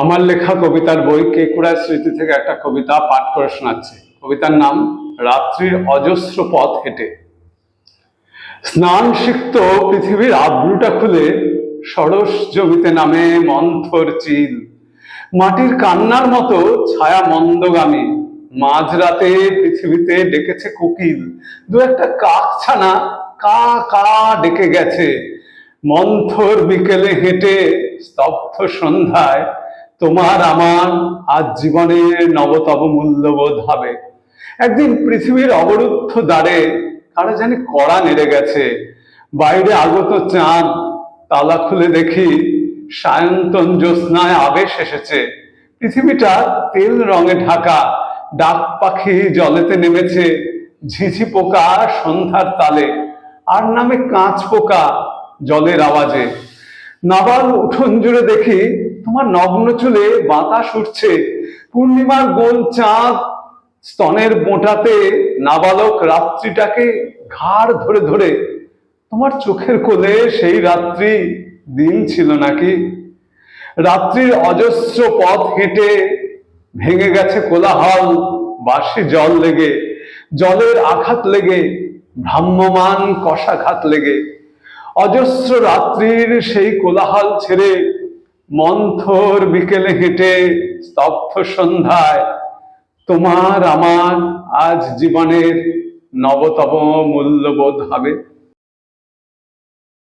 আমার লেখা কবিতার বই কেকুড়ার স্মৃতি থেকে একটা কবিতা পাঠ করে শোনাচ্ছি। কবিতার নাম রাত্রির অজস্র পথ হেঁটে। স্নান সিক্ত পৃথিবীর আব্রুটা খুলে সরস জমিতে নামে মন্থর চিল। মাটির কান্নার মতো ছায়া মন্দগামী, মাঝরাতে পৃথিবীতে ডেকেছে কোকিল। দু একটা কাক ছানা কা কা ডেকে গেছে। মন্থর বিকেলে হেঁটে স্তব্ধ সন্ধ্যায় তোমার আমার আজ জীবনের নবতম মূল্যবোধ হবে। একদিন পৃথিবীর অবরুদ্ধ দ্বারে কারো জানি কড়া নেড়ে গেছে। বাইরে আগত চাঁদ তালা খুলে দেখি সায়ন্তন জ্যোৎস্নায় আবেশ এসেছে। পৃথিবীটা তেল রঙে ঢাকা, ডাক পাখি জলেতে নেমেছে। ঝিঝি পোকা সন্ধ্যার তালে, আর নামে কাঁচ পোকা জলের আওয়াজে। নাবাল উঠোন জুড়ে দেখি তোমার নগ্ন চুলে বাতাস উঠছে। পূর্ণিমার গোল চাঁদ স্তনের বোঁটাতে নাবালক রাত্রিটাকে ঘাড় ধরে ধরে। তোমার চোখের কোলে সেই রাত্রি দিন ছিল নাকি? রাত্রির অজস্র পথ হেঁটে ভেঙে গেছে কোলাহল, বাঁশি জল লেগে, জলের আঘাত লেগে, ভ্রাম্যমান কষাঘাত লেগে। অজস্র রাত্রির সেই কোলাহল ছেড়ে মন্থর বিকেলে হেঁটে স্তব্ধ সন্ধ্যায় তোমার আমার আজ জীবনের নবতম মূল্যবোধ হবে।